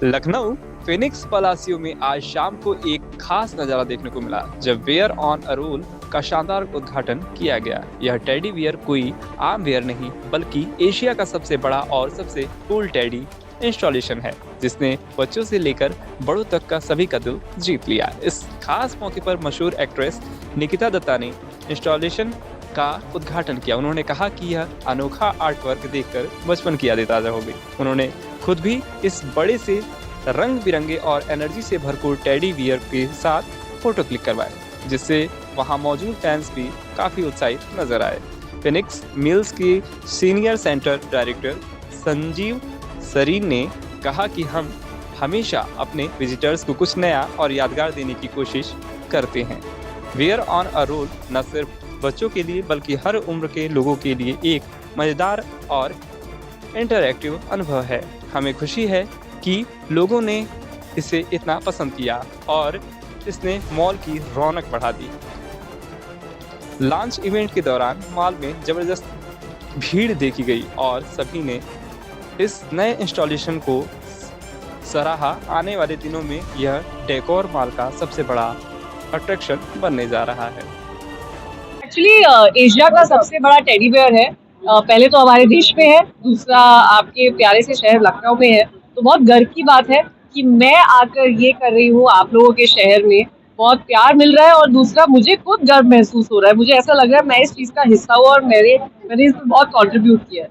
Lucknow Phoenix Palassio में आज शाम को एक खास नजारा देखने को मिला जब वेयर ऑन अ रोल का शानदार उद्घाटन किया गया। यह टेडी बियर कोई आम बियर नहीं बल्कि एशिया का सबसे बड़ा और सबसे कूल टेडी इंस्टॉलेशन है जिसने बच्चों से लेकर बड़ों तक का सभी का दिल जीत लिया। इस खास मौके पर मशहूर एक्ट्रेस निकिता दत्ता ने इंस्टॉलेशन का उद्घाटन किया। उन्होंने कहा कि यह अनोखा आर्ट वर्क देखकर बचपन की यादें ताज़ा हो गई। उन्होंने खुद भी इस बड़े से रंग बिरंगे और एनर्जी से भरपूर टेडी बियर के साथ फोटो क्लिक करवाए, जिससे वहां मौजूद फैंस भी काफ़ी उत्साहित नजर आए। फिनिक्स मिल्स के senior centre director Sanjeev Sareen ने कहा कि हम हमेशा अपने विजिटर्स को कुछ नया और यादगार देने की कोशिश करते हैं। वेयर ऑन अ रोल न सिर्फ बच्चों के लिए बल्कि हर उम्र के लोगों के लिए एक मज़ेदार और इंटरैक्टिव अनुभव है। हमें खुशी है कि लोगों ने इसे इतना पसंद किया और इसने मॉल की रौनक बढ़ा दी। लॉन्च इवेंट के दौरान मॉल में ज़बरदस्त भीड़ देखी गई और सभी ने इस नए इंस्टॉलेशन को सराहा। आने वाले दिनों में यह डेकोर मॉल का सबसे बड़ा अट्रैक्शन बनने जा रहा है। एक्चुअली एशिया का सबसे बड़ा टेडी बेयर है। पहले तो हमारे देश में है, दूसरा आपके प्यारे से शहर लखनऊ में है। तो बहुत गर्व की बात है कि मैं आकर ये कर रही हूँ आप लोगों के शहर में। बहुत प्यार मिल रहा है और दूसरा मुझे खुद गर्व महसूस हो रहा है। मुझे ऐसा लग रहा है मैं इस चीज का हिस्सा हूँ और मैंने इसमें बहुत कंट्रीब्यूट किया है।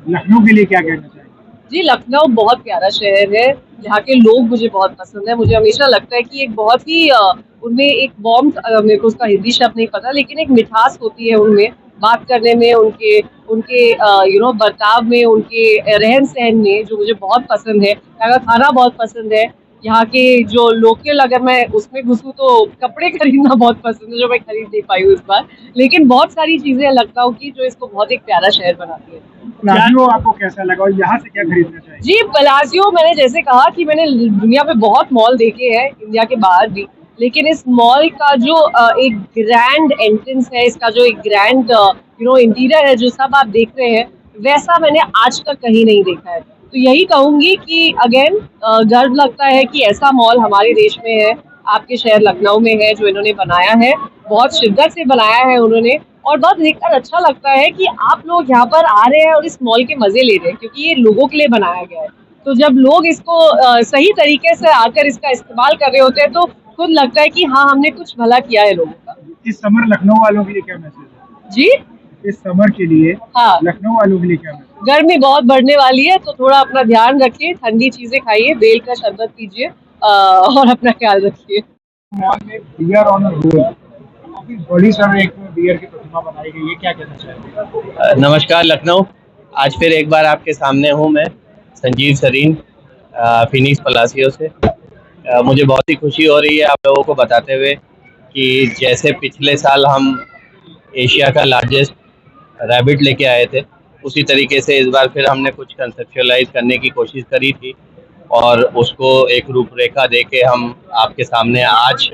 लखनऊ के लिए क्या कहना चाहिए? जी, लखनऊ बहुत प्यारा शहर है। यहाँ के लोग मुझे बहुत पसंद है। मुझे हमेशा लगता है कि एक बहुत ही उनमें एक वार्मथ, मेरे को उसका हिंदी शब्द नहीं पता, लेकिन एक मिठास होती है उनमें बात करने में, उनके उनके बर्ताव में, उनके रहन सहन में, जो मुझे बहुत पसंद है। यहाँ का खाना बहुत पसंद है। यहाँ के जो लोकल, अगर मैं उसमें घुसूँ तो कपड़े खरीदना बहुत पसंद है, जो मैं खरीद नहीं पाई हूँ इस बार। लेकिन बहुत सारी चीजें हैं लखनऊ की जो इसको बहुत एक प्यारा शहर बनाती है। पलाजियो आपको कैसा लगा और यहाँ से क्या खरीदना चाहिए? जी, पलाजियो, मैंने जैसे कहा कि मैंने दुनिया में बहुत मॉल देखे हैं, इंडिया के बाहर भी, लेकिन इस मॉल का जो एक ग्रैंड एंट्रेंस है, इसका जो एक ग्रैंड इंटीरियर है, जो सब आप देख रहे हैं, वैसा मैंने आज तक कहीं नहीं देखा है। तो यही कहूंगी कि अगेन गर्व लगता है कि ऐसा मॉल हमारे देश में है, आपके शहर लखनऊ में है, जो इन्होंने बनाया है। बहुत शिद्दत से बनाया है उन्होंने और बहुत देखकर अच्छा लगता है कि आप लोग यहाँ पर आ रहे हैं और इस मॉल के मजे ले रहे हैं, क्योंकि ये लोगों के लिए बनाया गया है। तो जब लोग इसको सही तरीके से आकर इसका इस्तेमाल कर रहे होते हैं तो खुद लगता है कि हाँ, हमने कुछ भला किया है लोगों का। इस समर लखनऊ वालों के लिए क्या मैसेज है? जी, इस समर के लिए हाँ, लखनऊ वालों के लिए क्या मैसेज? गर्मी बहुत बढ़ने वाली है तो थोड़ा अपना ध्यान रखिए, ठंडी चीजें खाइए, बेल का शरबत पीजिए और अपना ख्याल रखिए। मॉल में बियर ऑन अ रोल, काफी बड़ी सर एक बियर की प्रतिमा बनाई गई है, क्या कहना चाहिए? नमस्कार लखनऊ, आज फिर एक बार आपके सामने हूँ मैं, संजीव सरीन, फिनिक्स पलासियो से। मुझे बहुत ही खुशी हो रही है आप लोगों को बताते हुए कि जैसे पिछले साल हम एशिया का लार्जेस्ट रैबिट लेके आए थे, उसी तरीके से इस बार फिर हमने कुछ कंसेप्चुअलाइज करने की कोशिश करी थी और उसको एक रूपरेखा दे के हम आपके सामने आज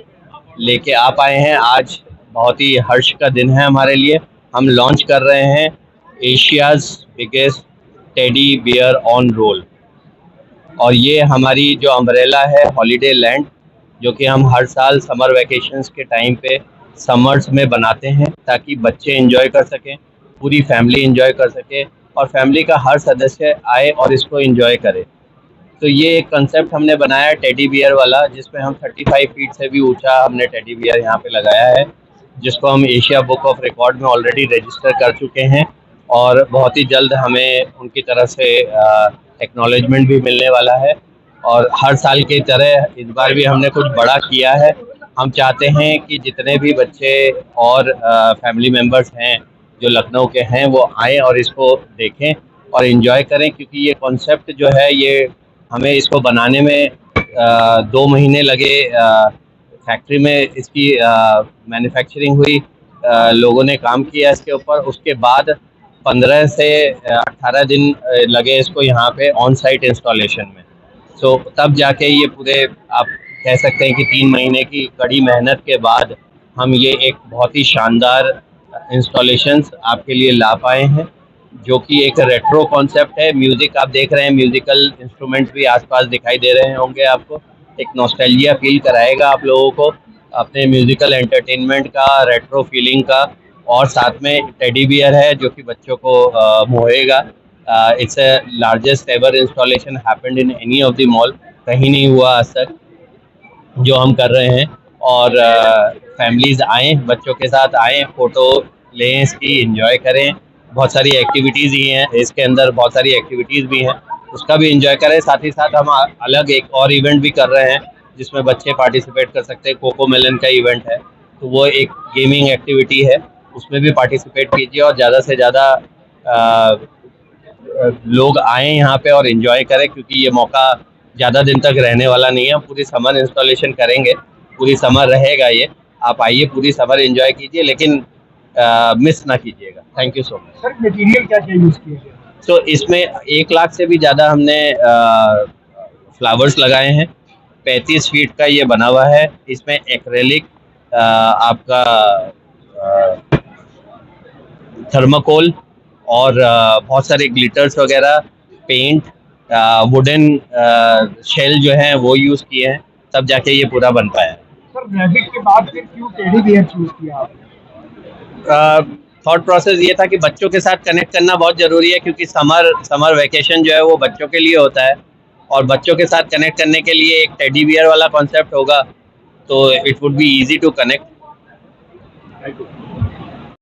लेके आ पाए हैं। आज बहुत ही हर्ष का दिन है हमारे लिए। हम लॉन्च कर रहे हैं Asia's biggest teddy bear on roll, और ये हमारी जो अम्ब्रेला है हॉलीडे लैंड, जो कि हम हर साल समर वैकेशंस के टाइम पे समर्स में बनाते हैं ताकि बच्चे एंजॉय कर सकें, पूरी फैमिली एंजॉय कर सके और फैमिली का हर सदस्य आए और इसको एंजॉय करे। तो ये एक कंसेप्ट हमने बनाया टेडी बियर वाला, जिसमें हम 35 फीट से भी ऊंचा हमने टेडी बियर यहाँ पे लगाया है, जिसको हम एशिया बुक ऑफ रिकॉर्ड में ऑलरेडी रजिस्टर कर चुके हैं और बहुत ही जल्द हमें उनकी तरफ से एक्नॉलेजमेंट भी मिलने वाला है। और हर साल की तरह इस बार भी हमने कुछ बड़ा किया है। हम चाहते हैं कि जितने भी बच्चे और फैमिली मेम्बर्स हैं जो लखनऊ के हैं वो आएँ और इसको देखें और इन्जॉय करें, क्योंकि ये कॉन्सेप्ट जो है ये हमें इसको बनाने में 2 महीने लगे। फैक्ट्री में इसकी मैन्युफैक्चरिंग हुई, लोगों ने काम किया इसके ऊपर, उसके बाद 15 से 18 दिन लगे इसको यहाँ पे ऑन साइट इंस्टॉलेशन में। सो तब जाके ये पूरे आप कह सकते हैं कि 3 महीने की कड़ी मेहनत के बाद हम ये एक बहुत ही शानदार इंस्टॉलेशंस आपके लिए ला पाए हैं। जो कि एक रेट्रो कॉन्सेप्ट है। म्यूजिक आप देख रहे हैं, म्यूजिकल इंस्ट्रूमेंट्स भी आसपास दिखाई दे रहे होंगे आपको। एक नॉस्टैल्जिया फील कराएगा आप लोगों को अपने म्यूजिकल एंटरटेनमेंट का, रेट्रो फीलिंग का। और साथ में टेडी बियर है जो कि बच्चों को मोहेगा। It's a largest ever installation happened in any of the mall, कहीं नहीं हुआ आज तक जो हम कर रहे हैं। और फैमिलीज आएँ, बच्चों के साथ आएँ, फोटो लें, इसकी एंजॉय करें। बहुत सारी एक्टिविटीज़ ही हैं इसके अंदर, बहुत सारी एक्टिविटीज़ भी हैं, उसका भी एंजॉय करें। साथ ही साथ हम अलग एक और इवेंट भी कर रहे हैं जिसमें बच्चे पार्टिसिपेट कर सकते हैं। कोको मेलन का इवेंट है, तो वो एक गेमिंग एक्टिविटी है, उसमें भी पार्टिसिपेट कीजिए और ज़्यादा से ज़्यादा लोग आएँ यहाँ पे और एंजॉय करें, क्योंकि ये मौका ज़्यादा दिन तक रहने वाला नहीं है। हम पूरी समर इंस्टॉलेशन करेंगे, पूरी समर रहेगा ये। आप आइए, पूरी समर एंजॉय कीजिए, लेकिन मिस ना कीजिएगा। Thank you so much. Sir material क्या क्या यूज किया गया? तो इसमें 1 लाख से भी ज़्यादा हमने फ्लावर्स लगाए हैं। 35 फीट का ये बना हुआ है। इसमें एक्रेलिक, आपका थर्माकोल और बहुत सारे ग्लिटर्स वगैरह, पेंट, वुडन शेल जो है वो यूज़ किए हैं, तब जाके ये पूरा बन पाया है। सर रैबिट के बाद फिर क्यों टेडी बियर चूज किया आपने? थॉट प्रोसेस ये था कि बच्चों के साथ कनेक्ट करना बहुत ज़रूरी है, क्योंकि समर वैकेशन जो है वो बच्चों के लिए होता है, और बच्चों के साथ कनेक्ट करने के लिए एक टेडी बियर वाला कॉन्सेप्ट होगा, तो it would be easy to connect.